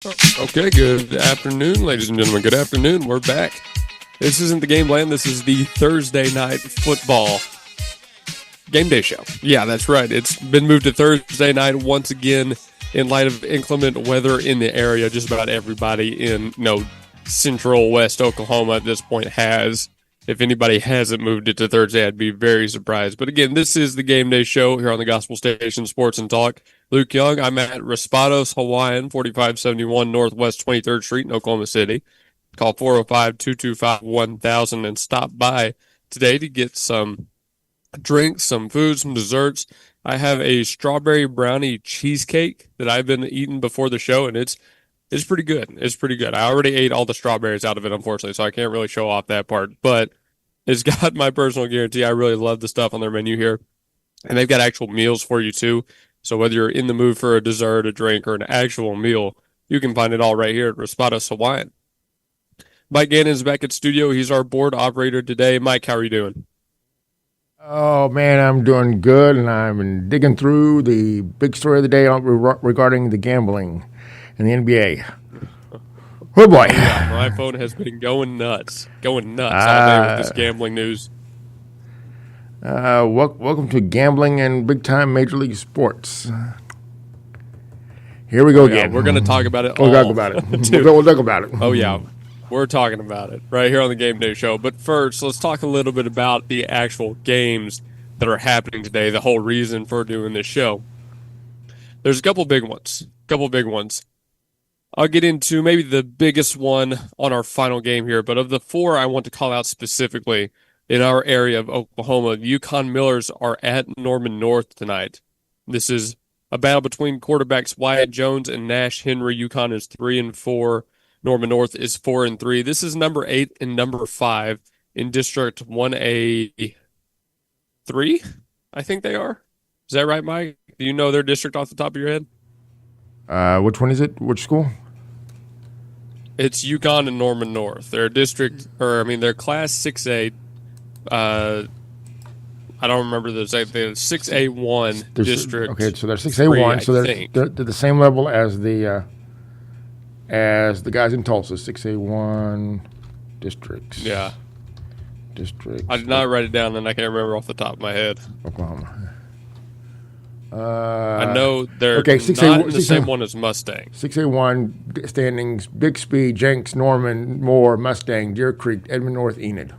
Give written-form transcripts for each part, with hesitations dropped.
Okay, good afternoon, ladies and gentlemen. Good afternoon. We're back. This isn't the Game Land. This is the Thursday night football game day show. Yeah, that's right. It's been moved to Thursday night once again in light of inclement weather in the area. Just about everybody in central west Oklahoma at this point has. If anybody hasn't moved it to Thursday, I'd be very surprised. But again, this is the Game Day Show here on the Gospel Station Sports and Talk. Luke Young, I'm at Raspados Hawaiian, 4571 Northwest 23rd Street in Oklahoma City. Call 405-225-1000 and stop by today to get some drinks, some food, some desserts. I have a strawberry brownie cheesecake that I've been eating before the show, and it's pretty good. It's pretty good. I already ate all the strawberries out of it, unfortunately, so I can't really show off that part. But it's got my personal guarantee. I really love the stuff on their menu here. And they've got actual meals for you, too. So whether you're in the mood for a dessert, a drink, or an actual meal, you can find it all right here at Raspados Hawaiian. Mike Gannon is back at studio. He's our board operator today. Mike, how are you doing? Oh, man, I'm doing good, and I've been digging through the big story of the day regarding the gambling in the NBA. Oh, boy. Yeah, my phone has been going nuts all day with this gambling news. Welcome to gambling and big-time Major League Sports. Here we go again. We're going to talk about it We'll talk about it. We'll talk about it. Oh, yeah. We're talking about it right here on the Game Day Show. But first, let's talk a little bit about the actual games that are happening today, the whole reason for doing this show. There's a couple big ones. I'll get into maybe the biggest one on our final game here, but of the four I want to call out specifically in our area of Oklahoma, the UConn Millers are at Norman North tonight. This is a battle between quarterbacks Wyatt Jones and Nash Henry. UConn is 3-4. Norman North is 4-3. This is number 8 and number 5 in District 1A3, I think they are. Is that right, Mike? Do you know their district off the top of your head? Which one is it? Which school? It's UConn and Norman North. They're they're Class 6A. I don't remember the 6A1 district. Okay, so they're 6A1. So they're the same level as the guys in Tulsa, 6A1 districts. Yeah. Districts. I did not write it down, and I can't remember off the top of my head. Oklahoma. I know they're not in the same one as Mustang. 6A1 standings: Bixby, Jenks, Norman, Moore, Mustang, Deer Creek, Edmond North, Enid.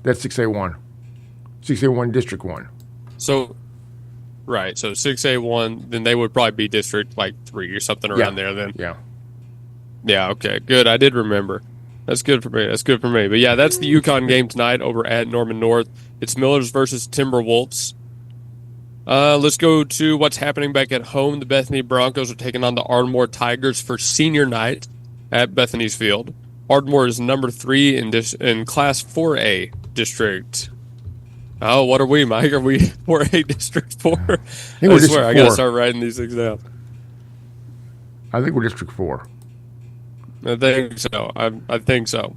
That's 6A1. 6A1 District 1. So, right. So 6A1, then they would probably be District 3 or something around there then. Yeah. Yeah, okay. Good. I did remember. That's good for me. But yeah, that's the UConn game tonight over at Norman North. It's Millers versus Timberwolves. Let's go to what's happening back at home. The Bethany Broncos are taking on the Ardmore Tigers for senior night at Bethany's Field. Ardmore is number 3 in Class 4A district. Oh, what are we, Mike? Are we 4A district 4? I swear, I got to start writing these things down. I think we're district 4. I think so. I think so.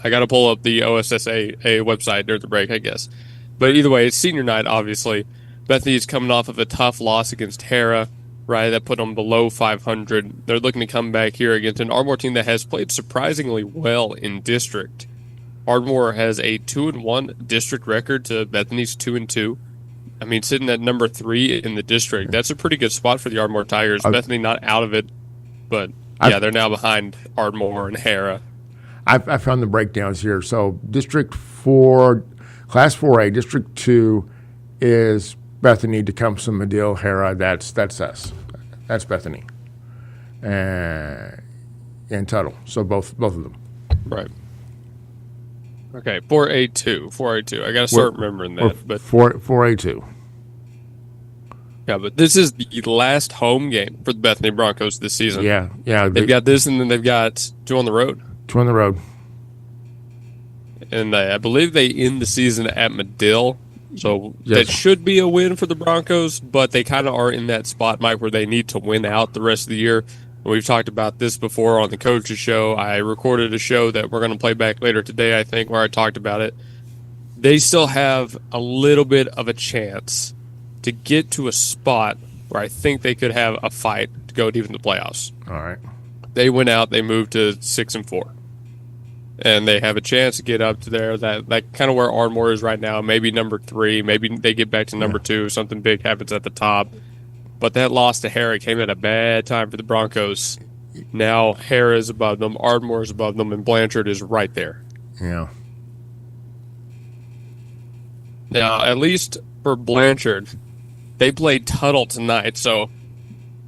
I got to pull up the OSSA website during the break, I guess. But either way, it's senior night, obviously. Bethany is coming off of a tough loss against Hera, right? That put them below 500. They're looking to come back here against an Ardmore team that has played surprisingly well in district. Ardmore has a 2-1 district record to Bethany's 2-2. I mean, sitting at number 3 in the district. That's a pretty good spot for the Ardmore Tigers. Bethany not out of it, but yeah, they're now behind Ardmore and Hera. I found the breakdowns here. So District 4, Class 4A, District 2 is Bethany, Tecumseh, Medill, Hera. That's us. That's Bethany. And Tuttle. So both of them. Right. Okay, 4A2. I got to start remembering that. But 4A2. Yeah, but this is the last home game for the Bethany Broncos this season. Yeah. They've got this, and then they've got 2 on the road. 2 on the road. And I believe they end the season at Medill. So that should be a win for the Broncos, but they kind of are in that spot, Mike, where they need to win out the rest of the year. We've talked about this before on the Coaches Show. I recorded a show that we're going to play back later today, I think, where I talked about it. They still have a little bit of a chance to get to a spot where I think they could have a fight to go deep in the playoffs. All right. They went out, they moved to 6-4. And they have a chance to get up to there. That kind of where Ardmore is right now. Maybe number 3. Maybe they get back to number 2. Something big happens at the top. But that loss to Harry came at a bad time for the Broncos. Now Harry is above them, Ardmore is above them, and Blanchard is right there. Yeah. Now, at least for Blanchard, they played Tuttle tonight, so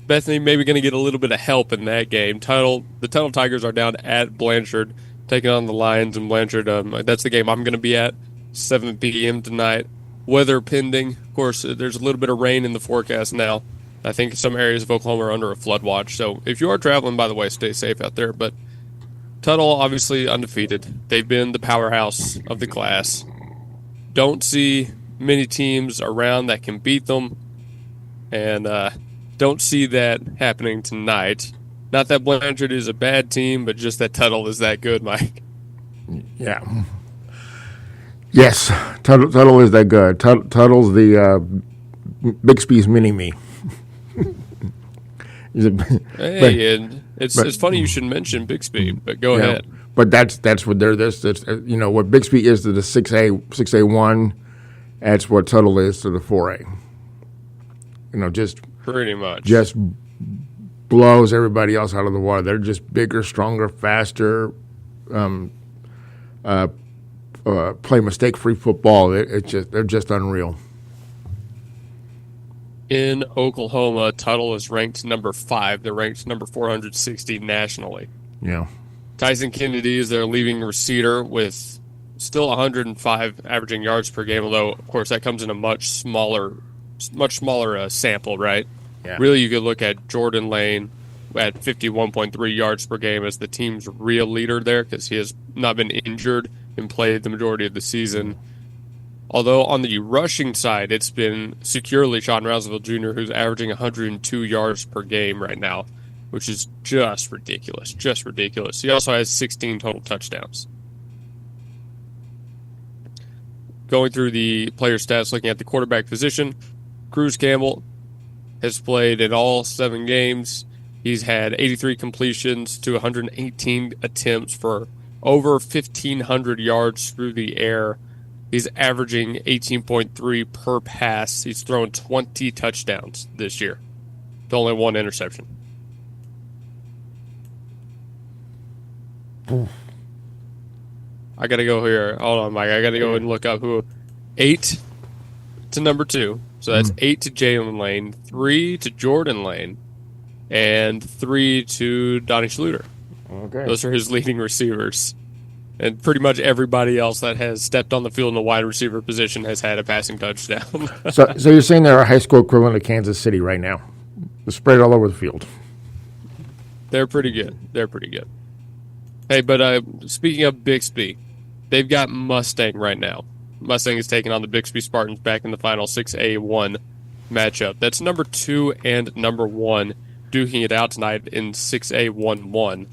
Bethany maybe going to get a little bit of help in that game. The Tuttle Tigers are down at Blanchard, taking on the Lions and Blanchard. That's the game I'm going to be at, 7 p.m. tonight. Weather pending. Of course, there's a little bit of rain in the forecast now. I think some areas of Oklahoma are under a flood watch. So if you are traveling, by the way, stay safe out there. But Tuttle, obviously undefeated. They've been the powerhouse of the class. Don't see many teams around that can beat them. And don't see that happening tonight. Not that Blanchard is a bad team, but just that Tuttle is that good, Mike. Yeah. Yes, Tuttle is that good. Tuttle's the Bixby's mini-me. It's funny you should mention Bixby, but go ahead. But that's what they're what Bixby is to the 6A1, that's what Tuttle is to the 4A. Just pretty much. Just blows everybody else out of the water. They're just bigger, stronger, faster, play mistake-free football. They're just unreal. In Oklahoma, Tuttle is ranked number 5. They're ranked number 460 nationally. Yeah. Tyson Kennedy is their leading receiver with still 105 averaging yards per game, although, of course, that comes in a much smaller sample, right? Yeah. Really, you could look at Jordan Lane at 51.3 yards per game as the team's real leader there because he has not been injured and played the majority of the season. Although on the rushing side, it's been securely Sean Roosevelt Jr., who's averaging 102 yards per game right now, which is just ridiculous. Just ridiculous. He also has 16 total touchdowns. Going through the player stats, looking at the quarterback position, Cruz Campbell has played in all 7 games. He's had 83 completions to 118 attempts for over 1,500 yards through the air. He's averaging 18.3 per pass. He's thrown 20 touchdowns this year with only 1 interception. I got to go here. Hold on, Mike. I got to go and look up who. 8 to number 2. So that's 8 to Jalen Lane, 3 to Jordan Lane, and 3 to Donnie Schluter. Okay. Those are his leading receivers. And pretty much everybody else that has stepped on the field in the wide receiver position has had a passing touchdown. So you're saying they're a high school equivalent of Kansas City right now? They're spread all over the field. They're pretty good. Hey, but speaking of Bixby, they've got Mustang right now. Mustang is taking on the Bixby Spartans back in the final 6A1 matchup. That's number 2 and number 1 duking it out tonight in 6A1-1.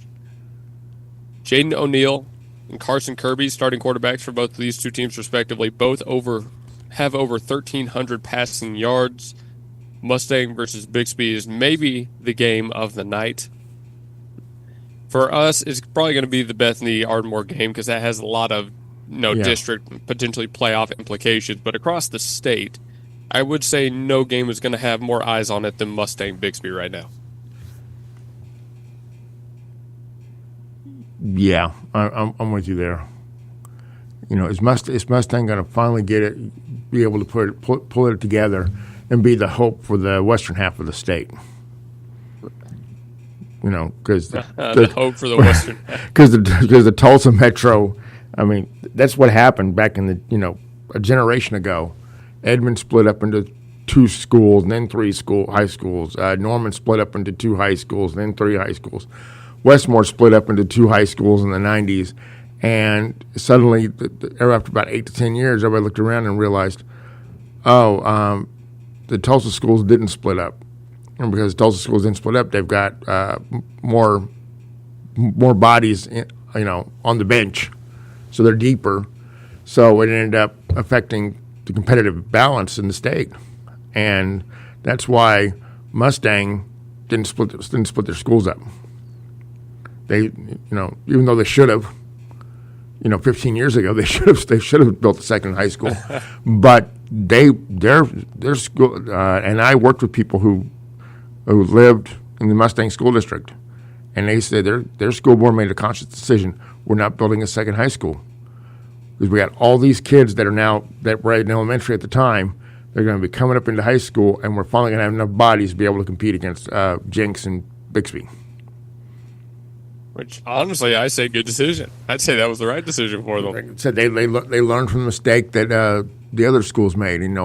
Jaden O'Neal and Carson Kirby, starting quarterbacks for both of these two teams respectively, both have over 1,300 passing yards. Mustang versus Bixby is maybe the game of the night. For us, it's probably going to be the Bethany Ardmore game because that has a lot of district, potentially playoff implications. But across the state, I would say no game is going to have more eyes on it than Mustang Bixby right now. Yeah, I'm with you there. Is Mustang going to finally get it, be able to pull it together, and be the hope for the western half of the state? Because the hope for the western half. Because the Tulsa Metro, I mean, that's what happened back in the a generation ago. Edmond split up into 2 schools, and then 3 high schools. Norman split up into 2 high schools, and then 3 high schools. Westmore split up into 2 high schools in the 90s, and suddenly, after about 8 to 10 years, everybody looked around and realized, the Tulsa schools didn't split up. And because Tulsa schools didn't split up, they've got more bodies, on the bench, so they're deeper. So it ended up affecting the competitive balance in the state, and that's why Mustang didn't split their schools up. even though they should have, 15 years ago, they should have built a second high school, but their school, and I worked with people who lived in the Mustang school district, and they said their school board made a conscious decision: we're not building a second high school because we got all these kids that were in elementary at the time. They're going to be coming up into high school, and we're finally going to have enough bodies to be able to compete against Jenks and Bixby. Which, honestly, I say good decision. I'd say that was the right decision for them. Like I said, they learned from the mistake that the other schools made, and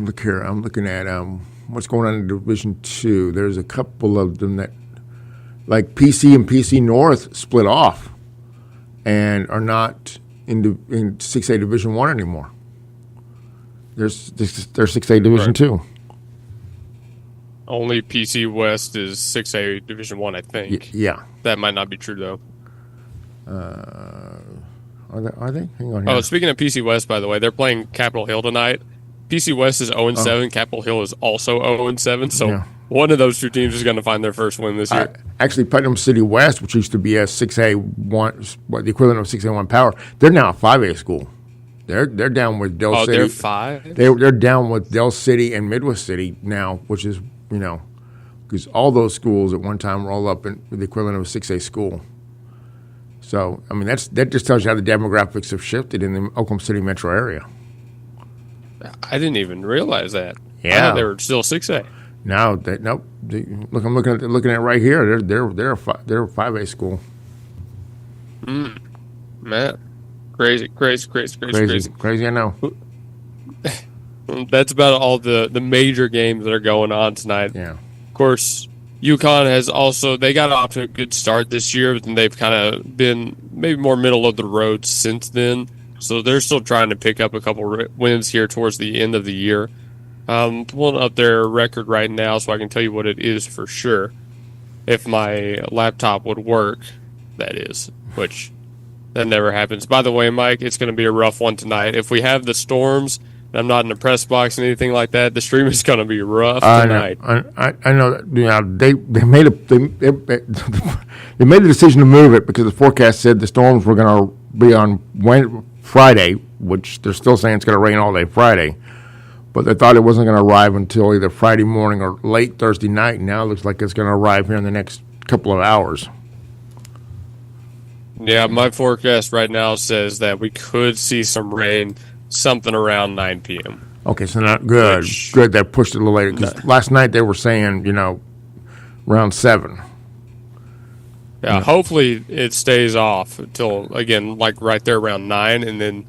look here. I'm looking at what's going on in Division II. There's a couple of them that, like PC and PC North, split off and are not in 6A Division I anymore. They're 6A Division II. Only PC West is 6A Division I, I think. Yeah. That might not be true, though. Are they? Hang on here. Oh, speaking of PC West, by the way, they're playing Capitol Hill tonight. PC West is 0-7. Capitol Hill is also 0-7. So one of those two teams is going to find their first win this year. Actually, Putnam City West, which used to be a 6A1, the equivalent of 6A1 Power, they're now a 5A school. They're down with Del City. Oh, they're 5? They're down with Del City and Midwest City now, which is, because all those schools at one time were all up in the equivalent of a 6A school. So, I mean, that just tells you how the demographics have shifted in the Oklahoma City metro area. I didn't even realize that. Yeah, I thought they were still 6A. No, nope. Look, I'm looking at it right here. They're a 5A school. Man, crazy. I know. That's about all the major games that are going on tonight. Yeah. Of course, UConn has also, they got off to a good start this year, but then they've kind of been maybe more middle of the road since then. So they're still trying to pick up a couple wins here towards the end of the year. Pulling up their record right now so I can tell you what it is for sure. If my laptop would work, that is, which that never happens. By the way, Mike, it's going to be a rough one tonight. If we have the storms, and I'm not in the press box and anything like that, the stream is going to be rough tonight. I know that. They made they made the decision to move it because the forecast said the storms were going to be on Friday, which they're still saying it's going to rain all day Friday. But they thought it wasn't going to arrive until either Friday morning or late Thursday night. Now it looks like it's going to arrive here in the next couple of hours. Yeah, my forecast right now says that we could see some rain, something around 9 p.m. Okay, so not good. Good, they pushed it a little later. Because last night they were saying, around 7. Yeah, hopefully it stays off until, again, like right there around 9, and then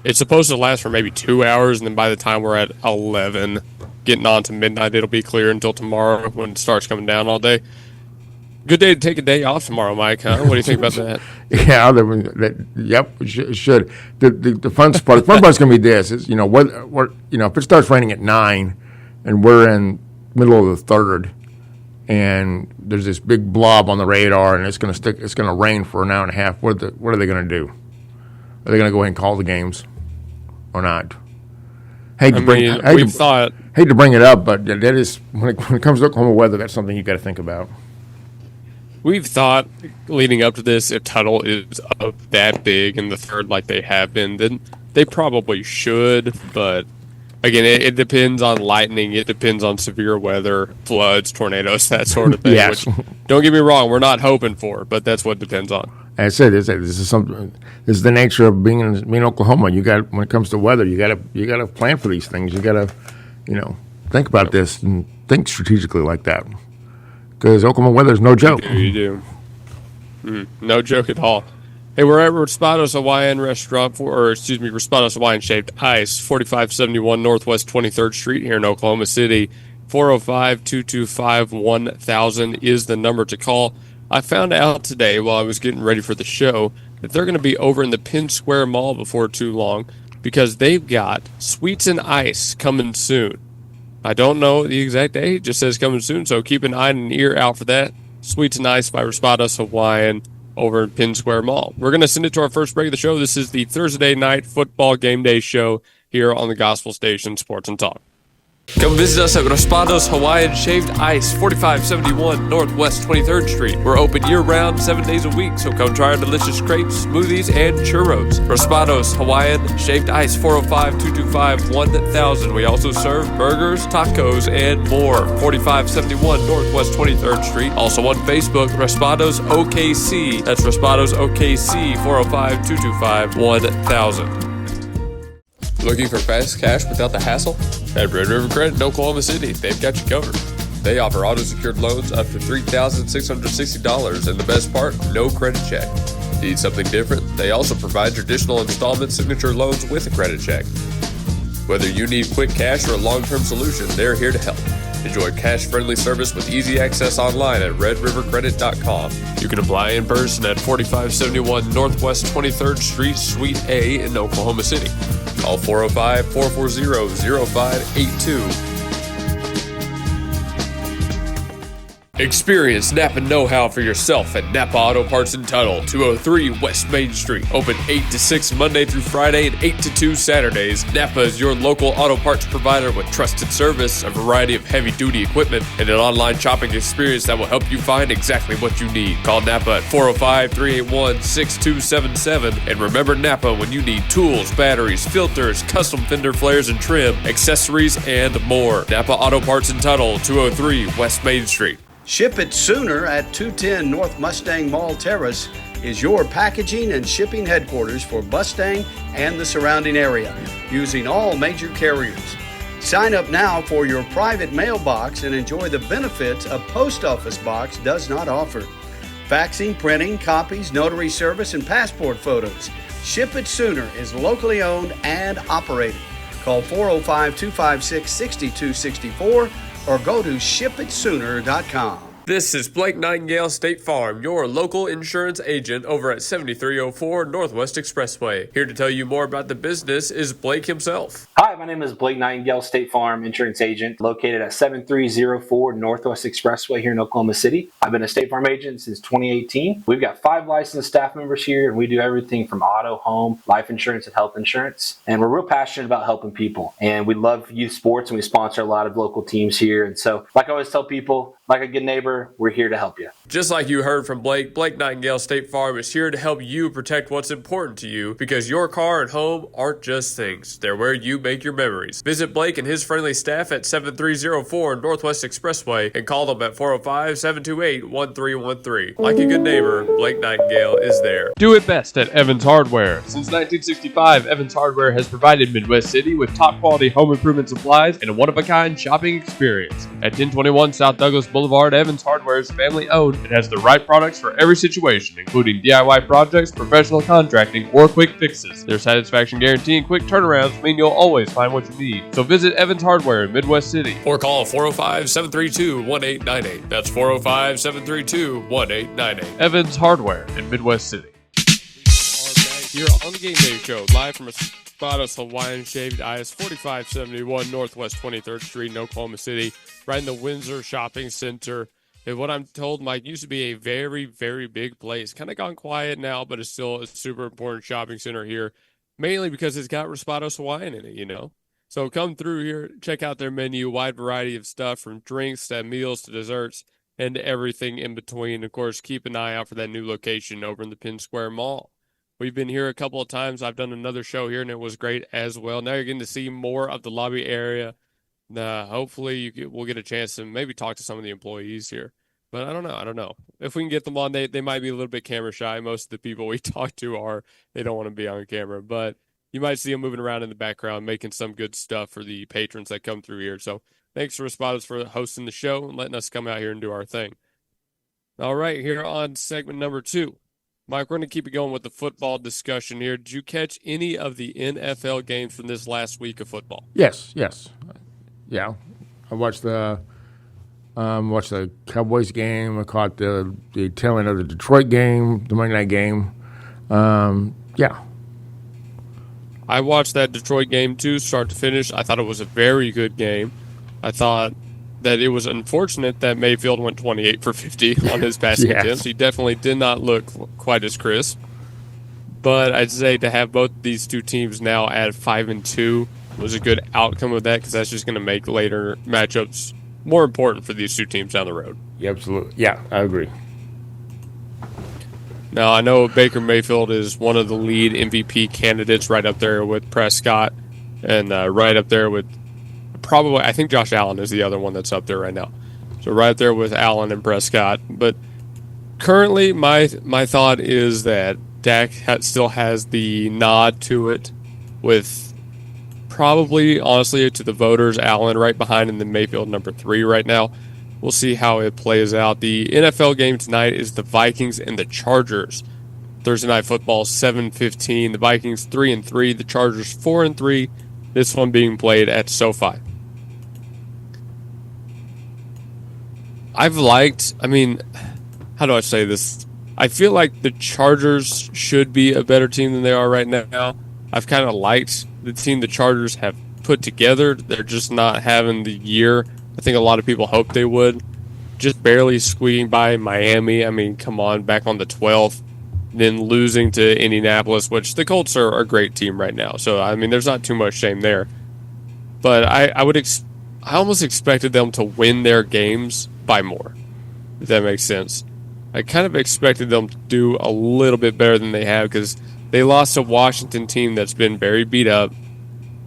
it's supposed to last for maybe 2 hours, and then by the time we're at 11, getting on to midnight, it'll be clear until tomorrow when it starts coming down all day. Good day to take a day off tomorrow, Mike, huh? What do you think about that? Yeah, yep, it should. The fun part is going to be this: is if it starts raining at 9, and we're in middle of the 3rd, and there's this big blob on the radar, and it's going to rain for an hour and a half. What are they going to do? Are they going to go ahead and call the games or not? Hate to bring it up, but that is when it comes to Oklahoma weather, that's something you got to think about. We've thought leading up to this, if Tuttle is up that big in the 3rd like they have been, then they probably should. But again, it depends on lightning. It depends on severe weather, floods, tornadoes, that sort of thing. Yes. Which, don't get me wrong, we're not hoping for, but that's what it depends on. I said this is the nature of being in Oklahoma. You got, when it comes to weather, you got to plan for these things. You got to think about this and think strategically like that. Because Oklahoma weather is no joke. You do. No joke at all. Hey, we're at Raspados Hawaiian Raspados Hawaiian Shaved Ice, 4571 Northwest 23rd Street here in Oklahoma City. 405-225-1000 is the number to call. I found out today while I was getting ready for the show that they're going to be over in the Penn Square Mall before too long because they've got Sweets and Ice coming soon. I don't know the exact date. It just says coming soon, so keep an eye and an ear out for that. Sweets and Ice by Raspados Hawaiian over in Penn Square Mall. We're going to send it to our first break of the show. This is the Thursday night football game day show here on the Gospel Station Sports and Talk. Come visit us at Raspados Hawaiian Shaved Ice, 4571 Northwest 23rd Street. We're open year-round, 7 days a week, so come try our delicious crepes, smoothies, and churros. Raspados Hawaiian Shaved Ice, 405-225-1000. We also serve burgers, tacos, and more. 4571 Northwest 23rd Street. Also on Facebook, Raspados OKC. That's Raspados OKC, 405-225-1000. Looking for fast cash without the hassle? At Red River Credit in Oklahoma City, they've got you covered. They offer auto-secured loans up to $3,660, and the best part, no credit check. Need something different? They also provide traditional installment signature loans with a credit check. Whether you need quick cash or a long-term solution, they're here to help. Enjoy cash-friendly service with easy access online at redrivercredit.com. You can apply in person at 4571 Northwest 23rd Street, Suite A in Oklahoma City. Call 405-440-0582. Experience Napa know-how for yourself at Napa Auto Parts in Tuttle, 203 West Main Street. Open 8 to 6 Monday through Friday and 8 to 2 Saturdays. Napa is your local auto parts provider with trusted service, a variety of heavy-duty equipment, and an online shopping experience that will help you find exactly what you need. Call Napa at 405-381-6277. And remember Napa when you need tools, batteries, filters, custom fender flares and trim, accessories, and more. Napa Auto Parts in Tuttle, 203 West Main Street. Ship It Sooner at 210 North Mustang Mall Terrace is your packaging and shipping headquarters for Mustang and the surrounding area, using all major carriers. Sign up now for your private mailbox and enjoy the benefits a post office box does not offer. Faxing, printing, copies, notary service, and passport photos. Ship It Sooner is locally owned and operated. Call 405-256-6264 or go to shipitsooner.com. This is Blake Nightingale State Farm, your local insurance agent over at 7304 Northwest Expressway. Here to tell you more about the business is Blake himself. Hi, my name is Blake Nightingale, State Farm insurance agent located at 7304 Northwest Expressway here in Oklahoma City. I've been a State Farm agent since 2018. We've got 5 licensed staff members here, and we do everything from auto, home, life insurance, and health insurance. And we're real passionate about helping people. And we love youth sports, and we sponsor a lot of local teams here. And so, like I always tell people, like a good neighbor, we're here to help you. Just like you heard from Blake, Blake Nightingale State Farm is here to help you protect what's important to you, because your car and home aren't just things. They're where you make your memories. Visit Blake and his friendly staff at 7304 Northwest Expressway and call them at 405-728-1313. Like a good neighbor, Blake Nightingale is there. Do it best at Evans Hardware. Since 1965, Evans Hardware has provided Midwest City with top quality home improvement supplies and a one-of-a-kind shopping experience. At 1021 South Douglas Boulevard, Evans Hardware is family owned and has the right products for every situation, including DIY projects, professional contracting, or quick fixes. Their satisfaction guarantee and quick turnarounds mean you'll always find what you need. So visit Evans Hardware in Midwest City or call 405-732-1898. That's 405-732-1898. Evans Hardware in Midwest City. We are back here on the Game Day Show, live from Raspados Hawaiian Shaved Ice, 4571 Northwest 23rd Street in Oklahoma City, right in the Windsor Shopping Center. And what I'm told, Mike, used to be a very, very big place. Kind of gone quiet now, but it's still a super important shopping center here, mainly because it's got Raspados Hawaiian in it, you know. So come through here, check out their menu, wide variety of stuff from drinks to meals to desserts and everything in between. Of course, keep an eye out for that new location over in the Penn Square Mall. We've been here a couple of times. I've done another show here, and it was great as well. Now you're getting to see more of the lobby area. Hopefully we'll get a chance to maybe talk to some of the employees here. But I don't know. If we can get them on, they might be a little bit camera shy. Most of the people we talk to they don't want to be on camera. But you might see them moving around in the background, making some good stuff for the patrons that come through here. So thanks to Raspados for hosting the show and letting us come out here and do our thing. All right, here on segment number 2. Mike, we're going to keep it going with the football discussion here. Did you catch any of the NFL games from this last week of football? Yes. Yeah. I watched the Cowboys game. I caught the tail end of the Detroit game, the Monday night game. Yeah. I watched that Detroit game too, start to finish. I thought it was a very good game. I thought that it was unfortunate that Mayfield went 28 for 50 on his passing attempts. He definitely did not look quite as crisp. But I'd say to have both these two teams now at 5-2, was a good outcome of that, because that's just going to make later matchups more important for these two teams down the road. Yeah, absolutely. Yeah, I agree. Now, I know Baker Mayfield is one of the lead MVP candidates, right up there with Prescott, and right up there with probably, I think Josh Allen is the other one that's up there right now. So right there with Allen and Prescott. But currently, my thought is that Dak still has the nod to it, with probably, honestly, to the voters, Allen right behind, and then Mayfield number 3 right now. We'll see how it plays out. The NFL game tonight is the Vikings and the Chargers. Thursday Night Football, 7:15. The Vikings 3-3. The Chargers 4-3. This one being played at SoFi. How do I say this? I feel like the Chargers should be a better team than they are right now. I've kind of liked the team the Chargers have put together. They're just not having the year I think a lot of people hoped they would. Just barely squeaking by Miami. I mean, come on, back on the 12th. Then losing to Indianapolis, which the Colts are a great team right now. So, I mean, there's not too much shame there. But I almost expected them to win their games by more, if that makes sense. I kind of expected them to do a little bit better than they have, because they lost a Washington team that's been very beat up,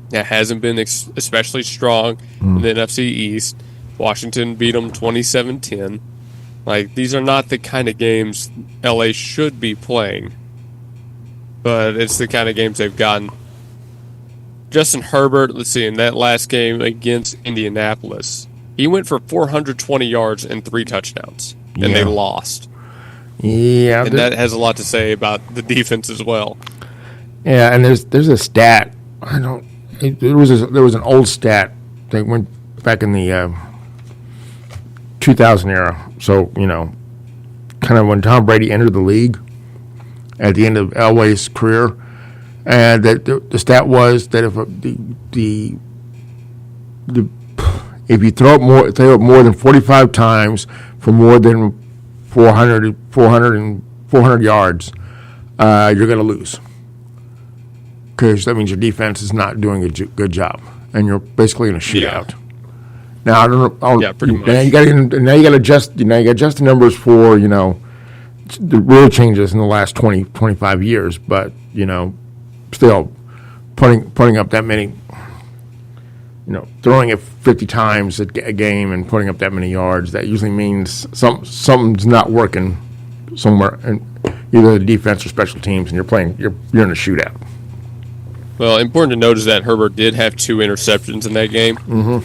that hasn't been especially strong in the NFC East. Washington beat them 27-10. Like, these are not the kind of games LA should be playing, but it's the kind of games they've gotten. Justin Herbert, let's see, in that last game against Indianapolis, he went for 420 yards and 3 touchdowns, and they lost. Yeah, and that has a lot to say about the defense as well. Yeah, and there's a stat. There was an old stat that went back in the 2000 era. So, kind of when Tom Brady entered the league at the end of Elway's career, and that the stat was that if if you throw it more than 45 times for more than 400 yards, you're going to lose. Because that means your defense is not doing a good job, and you're basically in a shootout. Yeah. Now I don't know. Yeah, pretty much. Now you got to adjust. You got to adjust the numbers for the rule changes in the last 20, 25 years. But still putting up that many. Throwing it 50 times a game and putting up that many yards, that usually means something's not working somewhere in either the defense or special teams, and you're in a shootout. Well, important to note is that Herbert did have 2 interceptions in that game,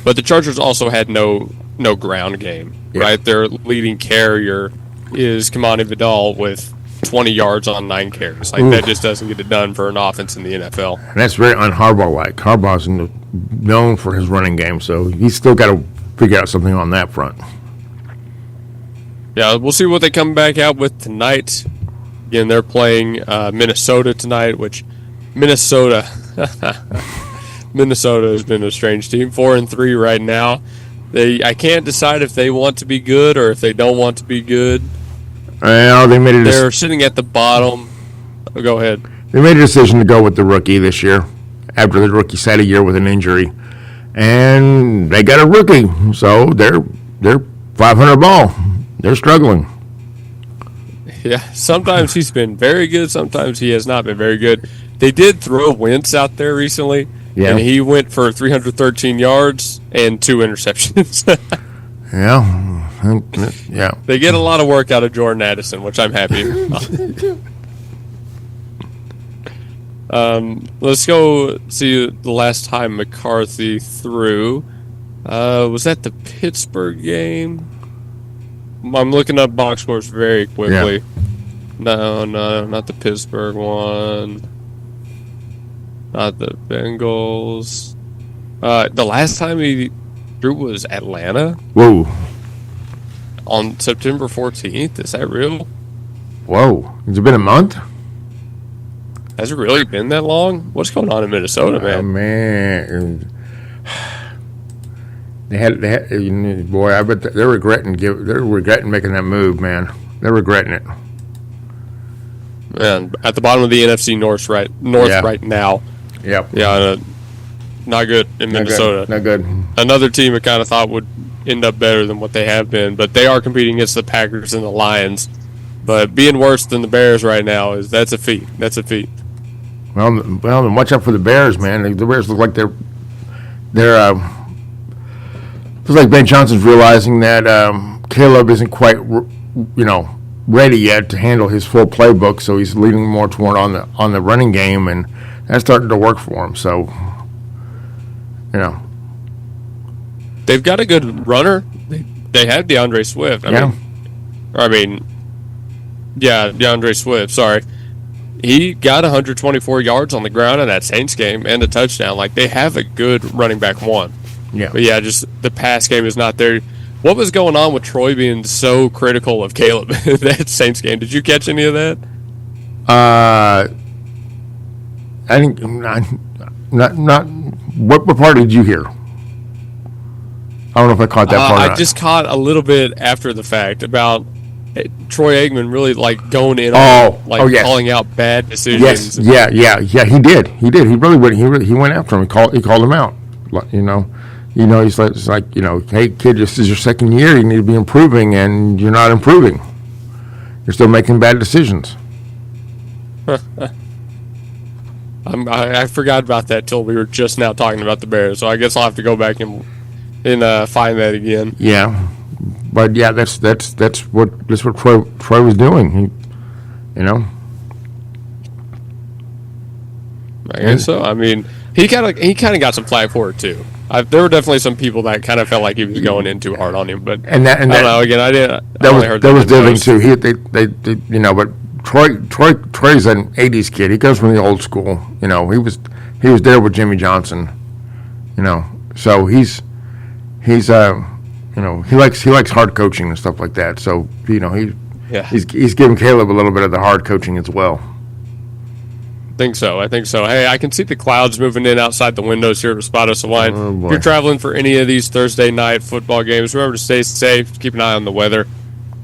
but the Chargers also had no ground game, right? Their leading carrier is Kamani Vidal with 20 yards on 9 carries. That just doesn't get it done for an offense in the NFL. And that's very un-Harbaugh-like. Harbaugh's known for his running game, so he's still got to figure out something on that front. Yeah, we'll see what they come back out with tonight. Again, they're playing Minnesota tonight, which Minnesota has been a strange team. 4-3 right now. I can't decide if they want to be good or if they don't want to be good. Well, they're sitting at the bottom. Oh, go ahead. They made a decision to go with the rookie this year after the rookie sat a year with an injury, and they got a rookie, so they're 500 ball. They're struggling. Yeah, sometimes he's been very good. Sometimes he has not been very good. They did throw Wentz out there recently, and he went for 313 yards and 2 interceptions. Yeah. They get a lot of work out of Jordan Addison, which I'm happy about. Let's go see the last time McCarthy threw. Was that the Pittsburgh game? I'm looking up box scores very quickly. Yeah. No, not the Pittsburgh one. Not the Bengals. The last time he threw was Atlanta. Whoa. On September 14th. Is that real? Whoa. Has it been a month? Has it really been that long? What's going on in Minnesota, man? Oh, man. They had boy, I bet they're regretting making that move, man. They're regretting it. Man, at the bottom of the NFC North right now. Yep. Yeah, not good in Minnesota. Not good. Another team I kind of thought would end up better than what they have been, but they are competing against the Packers and the Lions. But being worse than the Bears right now that's a feat. That's a feat. Well, then watch out for the Bears, man. The Bears look like they're feels like Ben Johnson's realizing that Caleb isn't quite, ready yet to handle his full playbook, so he's leaning more toward on the running game, and that's starting to work for him. So, they've got a good runner. They have DeAndre Swift. DeAndre Swift. Sorry, he got 124 yards on the ground in that Saints game and a touchdown. Like, they have a good running back one. Yeah. But yeah, just the pass game is not there. What was going on with Troy being so critical of Caleb in that Saints game? Did you catch any of that? I think not. What part did you hear? I don't know if I caught that part. I just caught a little bit after the fact about Troy Aikman really going in on calling out bad decisions. Yes, yeah. He did. He really went. He went after him. He called him out. He's like, hey kid, this is your second year. You need to be improving, and you're not improving. You're still making bad decisions. I forgot about that till we were just now talking about the Bears. So I guess I'll have to go back and find that again. Yeah, but yeah, that's what Troy was doing. I guess so. I mean, he kind of got some flack for it too. There were definitely some people that kind of felt like he was going in too hard on him, but I don't know. Again, I didn't. That was different too. But Troy's an '80s kid. He comes from the old school. He was there with Jimmy Johnson. So he's he likes hard coaching and stuff like that. So he's giving Caleb a little bit of the hard coaching as well. I think so. Hey, I can see the clouds moving in outside the windows here at Raspados Hawaiian. If you're traveling for any of these Thursday night football games, remember to stay safe, keep an eye on the weather.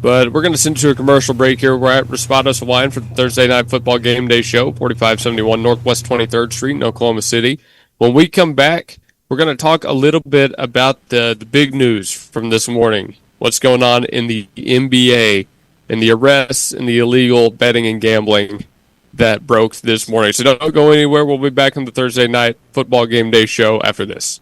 But we're going to send you to a commercial break here. We're at Raspados Hawaiian for the Thursday night football game day show, 4571 Northwest 23rd Street in Oklahoma City. When we come back, we're going to talk a little bit about the big news from this morning, what's going on in the NBA and the arrests and the illegal betting and gambling that broke this morning. So don't go anywhere. We'll be back on the Thursday night football game day show after this.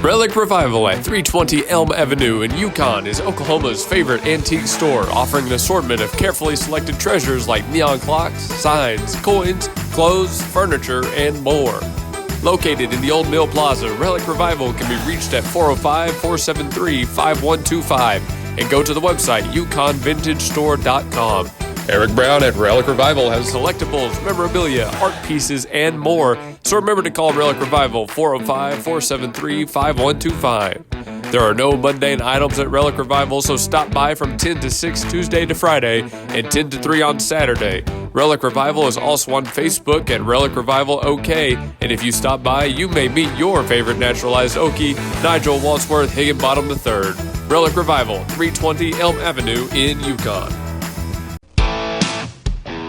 Relic Revival at 320 Elm Avenue in Yukon is Oklahoma's favorite antique store, offering an assortment of carefully selected treasures like neon clocks, signs, coins, clothes, furniture, and more. Located in the Old Mill Plaza, Relic Revival can be reached at 405-473-5125 and go to the website yukonvintagestore.com. Eric Brown at Relic Revival has collectibles, memorabilia, art pieces, and more. So remember to call Relic Revival 405-473-5125. There are no mundane items at Relic Revival, so stop by from 10 to 6 Tuesday to Friday and 10 to 3 on Saturday. Relic Revival is also on Facebook at Relic Revival OK, and if you stop by, you may meet your favorite naturalized Okie, Nigel Walsworth Higginbottom III. Relic Revival, 320 Elm Avenue in Yukon.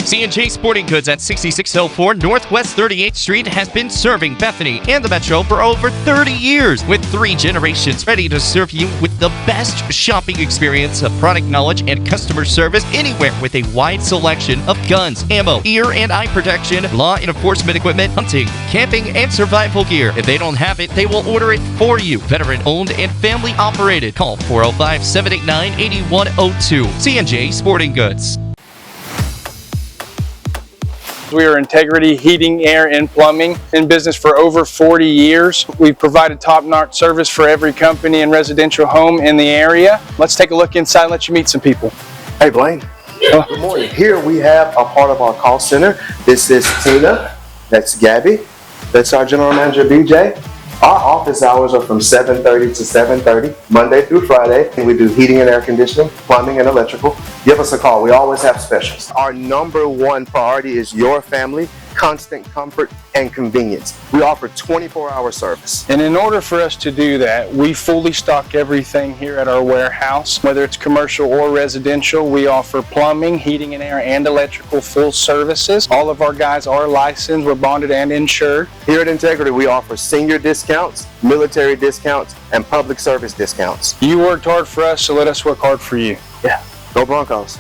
C&J Sporting Goods at 6604 Northwest 38th Street has been serving Bethany and the Metro for over 30 years, with 3 generations ready to serve you with the best shopping experience of product knowledge and customer service anywhere, with a wide selection of guns, ammo, ear and eye protection, law enforcement equipment, hunting, camping, and survival gear. If they don't have it, they will order it for you. Veteran owned and family operated. Call 405-789-8102. C&J Sporting Goods. We are Integrity Heating, Air, and Plumbing, in business for over 40 years. We've provided top-notch service for every company and residential home in the area. Let's take a look inside and let you meet some people. Hey, Blaine. Good morning. Here we have a part of our call center. This is Tina. That's Gabby. That's our general manager, BJ. Our office hours are from 7:30 to 7:30, Monday through Friday. And we do heating and air conditioning, plumbing and electrical. Give us a call. We always have specials. Our number one priority is your family, constant comfort, and convenience. We offer 24-hour service. And in order for us to do that, we fully stock everything here at our warehouse. Whether it's commercial or residential, we offer plumbing, heating and air, and electrical full services. All of our guys are licensed, we're bonded and insured. Here at Integrity, we offer senior discounts, military discounts, and public service discounts. You worked hard for us, so let us work hard for you. Yeah, go Broncos.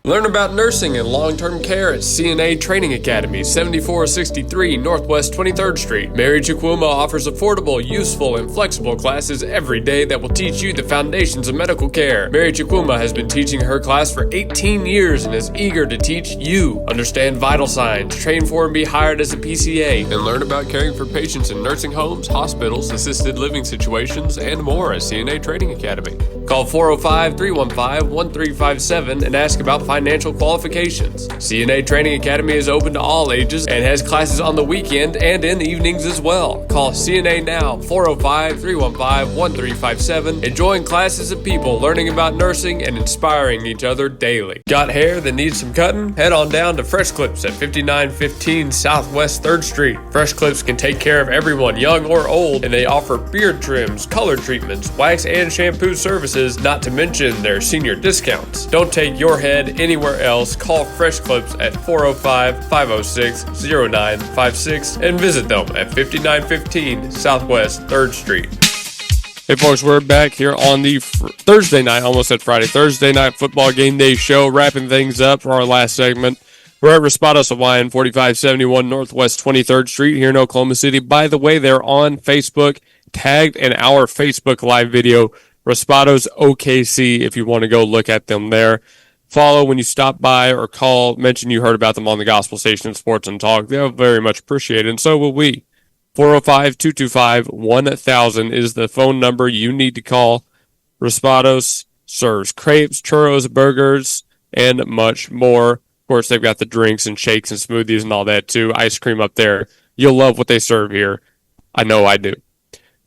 Learn about nursing and long-term care at CNA Training Academy, 7463 Northwest 23rd Street. Mary Chukwuma offers affordable, useful, and flexible classes every day that will teach you the foundations of medical care. Mary Chukwuma has been teaching her class for 18 years and is eager to teach you. Understand vital signs, train for and be hired as a PCA, and learn about caring for patients in nursing homes, hospitals, assisted living situations, and more at CNA Training Academy. Call 405-315-1357 and ask about financial qualifications. CNA Training Academy is open to all ages and has classes on the weekend and in the evenings as well. Call CNA now, 405-315-1357, and join classes of people learning about nursing and inspiring each other daily. Got hair that needs some cutting? Head on down to Fresh Clips at 5915 Southwest 3rd Street. Fresh Clips can take care of everyone, young or old, and they offer beard trims, color treatments, wax and shampoo services, not to mention their senior discounts. Don't take your head anywhere else. Call Fresh Clips at 405-506-0956 and visit them at 5915 Southwest 3rd Street. Hey folks, we're back here on the Thursday night, almost at Friday, Thursday night football game day show, wrapping things up for our last segment. We're at Raspados Hawaiian, 4571 Northwest 23rd Street here in Oklahoma City. By the way, they're on Facebook, tagged in our Facebook live video, Raspados OKC, if you want to go look at them there. Follow when you stop by or call, mention you heard about them on the Gospel Station Sports and Talk. They'll very much appreciate it, and so will we. 405-225-1000 is the phone number you need to call. Raspados serves crepes, churros, burgers, and much more. Of course, they've got the drinks and shakes and smoothies and all that too. Ice cream up there. You'll love what they serve here. I know I do.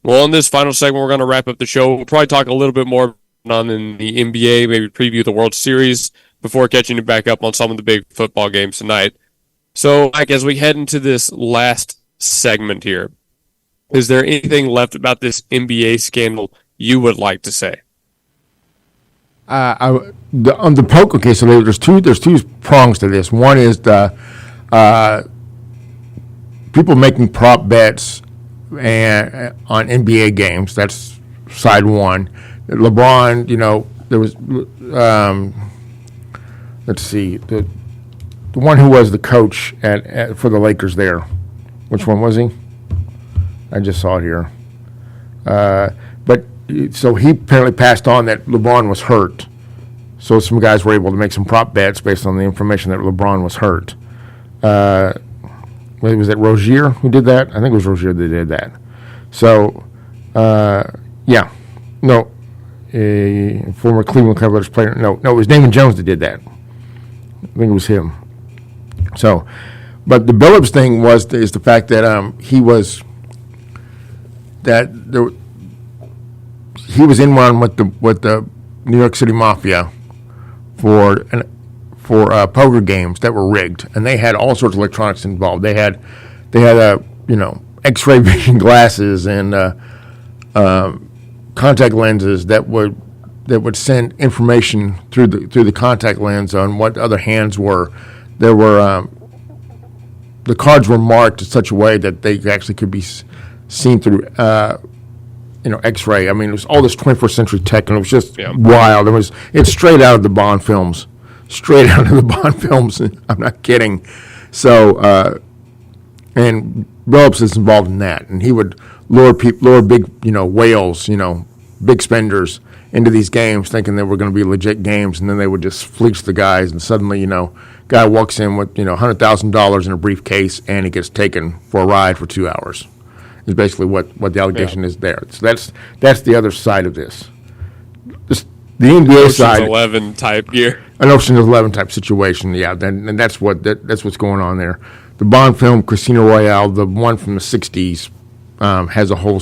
Well, in this final segment, we're going to wrap up the show. We'll probably talk a little bit more on in the NBA, maybe preview the World Series before catching you back up on some of the big football games tonight. So, Mike, as we head into this last segment here, is there anything left about this NBA scandal you would like to say? On the poker case, so there's two prongs to this. One is the people making prop bets and on NBA games. That's side one. LeBron, there was let's see, the one who was the coach for the Lakers there. Which one was he? I just saw it here. But so he apparently passed on that LeBron was hurt. So some guys were able to make some prop bets based on the information that LeBron was hurt. Was it Rozier who did that? I think it was Rozier that did that. So, yeah. No. A former Cleveland Cavaliers player. No, it was Damon Jones that did that. I think it was him. So, but the Billups thing is the fact that he was in one with the New York City Mafia for poker games that were rigged, and they had all sorts of electronics involved. They had X-ray vision glasses and contact lenses that would send information through the contact lens on what other hands were. There were the cards were marked in such a way that they actually could be seen through X-ray. I mean, it was all this 21st century tech, and it was just wild. It's straight out of the Bond films. Straight out of the Bond films. I'm not kidding. So, and Billups is involved in that, and he would lure big, whales, big spenders into these games, thinking they were going to be legit games, and then they would just fleece the guys, and suddenly, guy walks in with $100,000 in a briefcase, and he gets taken for a ride for 2 hours. Is basically what the allegation is there. So that's the other side of this. The NBA side, Ocean's 11 type gear. An Ocean's 11 type situation, yeah. And that's what's going on there. The Bond film Casino Royale, the one from the '60s, has a whole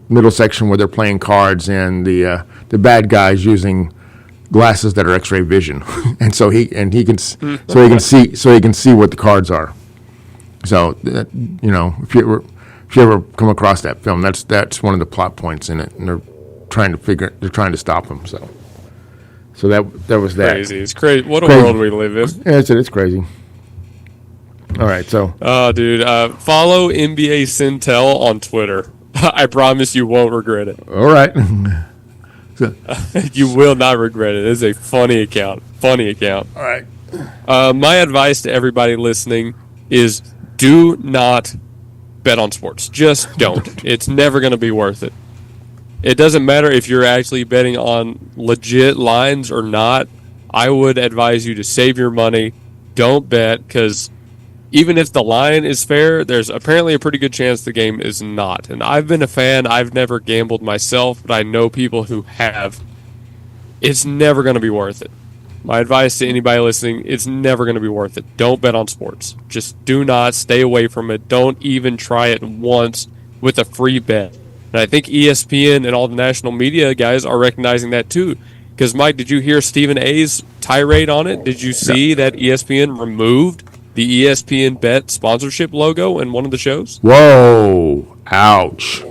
middle section where they're playing cards, and the bad guy's using glasses that are X-ray vision, and so he can see what the cards are. So if you ever come across that film, that's one of the plot points in it, and they're trying to stop him. So that was that. Crazy. It's crazy. What a world we live in. Yeah, it's crazy. All right, so. Oh, dude. Follow NBA Sintel on Twitter. I promise you won't regret it. All right. You will not regret it. It is a funny account. All right. My advice to everybody listening is do not bet on sports. Just don't. It's never going to be worth it. It doesn't matter if you're actually betting on legit lines or not. I would advise you to save your money. Don't bet, because even if the line is fair, there's apparently a pretty good chance the game is not. And I've been a fan. I've never gambled myself, but I know people who have. It's never going to be worth it. My advice to anybody listening, it's never going to be worth it. Don't bet on sports. Just do not. Stay away from it. Don't even try it once with a free bet. And I think ESPN and all the national media guys are recognizing that too. Because, Mike, did you hear Stephen A's tirade on it? Did you see that ESPN removed the ESPN Bet sponsorship logo in one of the shows? Whoa. Ouch.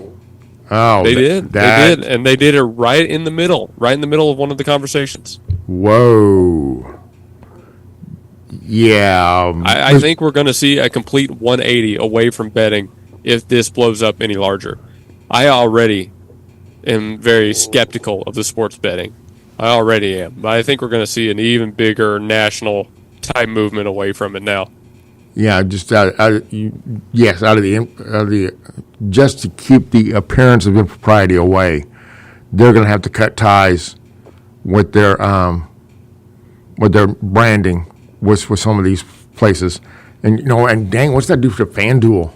Oh, they did. And they did it right in the middle of one of the conversations. Whoa. Yeah. I think we're going to see a complete 180 away from betting if this blows up any larger. I already am very skeptical of the sports betting. I already am. But I think we're going to see an even bigger national type movement away from it now. Yeah, just out of the just to keep the appearance of impropriety away, they're going to have to cut ties with their branding with some of these places, and dang, what's that do for FanDuel?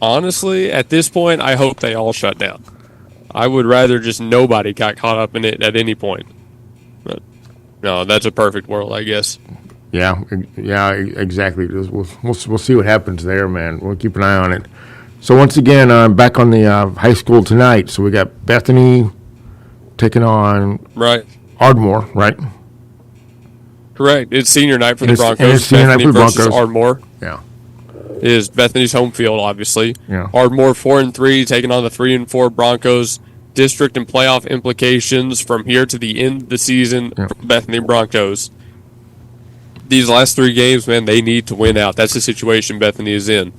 Honestly, at this point, I hope they all shut down. I would rather just nobody got caught up in it at any point. But no, that's a perfect world, I guess. Yeah, exactly. We'll see what happens there, man. We'll keep an eye on it. So once again, I'm back on the high school tonight. So we got Bethany taking on Ardmore, right? Correct. It's senior night for the Broncos. It's senior night for the Broncos. Ardmore. Yeah. Is Bethany's home field, obviously. Yeah. Ardmore 4-3, taking on the 3-4 Broncos. District and playoff implications from here to the end of the season for Bethany Broncos. These last three games, man, they need to win out. That's the situation Bethany is in.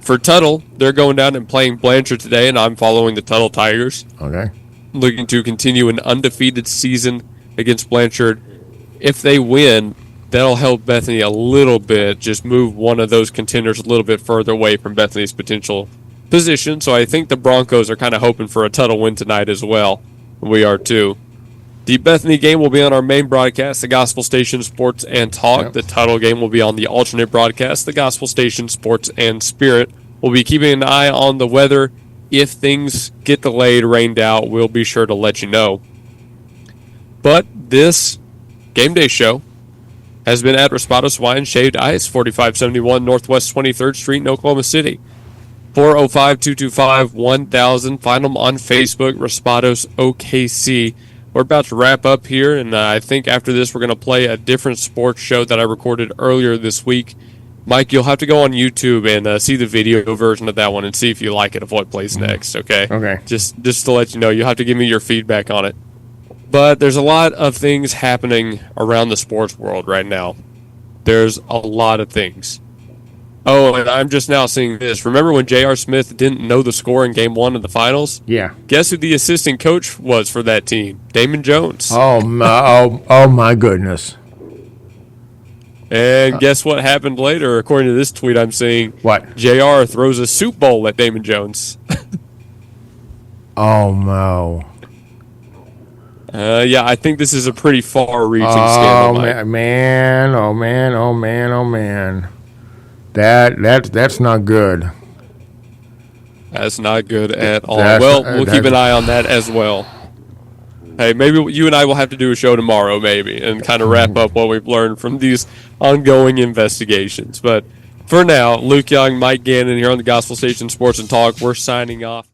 For Tuttle, they're going down and playing Blanchard today, and I'm following the Tuttle Tigers. Okay. Looking to continue an undefeated season against Blanchard. If they win, that'll help Bethany a little bit, just move one of those contenders a little bit further away from Bethany's potential position. So I think the Broncos are kind of hoping for a Tuttle win tonight as well. We are too. The Bethany game will be on our main broadcast, the Gospel Station Sports and Talk. Yep. The Tuttle game will be on the alternate broadcast, the Gospel Station Sports and Spirit. We'll be keeping an eye on the weather. If things get delayed, rained out, we'll be sure to let you know. But this game day show has been at Raspados Hawaiian Shaved Ice, 4571 Northwest 23rd Street in Oklahoma City. 405-225-1000. Find them on Facebook, Raspados OKC. We're about to wrap up here, and I think after this we're going to play a different sports show that I recorded earlier this week. Mike, you'll have to go on YouTube and see the video version of that one and see if you like it, of what plays next, okay? Okay. Just to let you know, you'll have to give me your feedback on it. But there's a lot of things happening around the sports world right now. There's a lot of things. Oh, and I'm just now seeing this. Remember when J.R. Smith didn't know the score in Game 1 of the finals? Yeah. Guess who the assistant coach was for that team? Damon Jones. Oh my goodness. And guess what happened later? According to this tweet I'm seeing, What? J.R. throws a soup bowl at Damon Jones. Oh no. Yeah, I think this is a pretty far-reaching Oh scandal. Mike. man. Oh man. That's not good. That's not good at all. That's- Well, we'll keep that's- an eye on that as well. Hey, maybe you and I will have to do a show tomorrow, maybe, and kind of wrap up what we've learned from these ongoing investigations. But for now, Luke Young, Mike Gannon here on the Gospel Station Sports and Talk. We're signing off.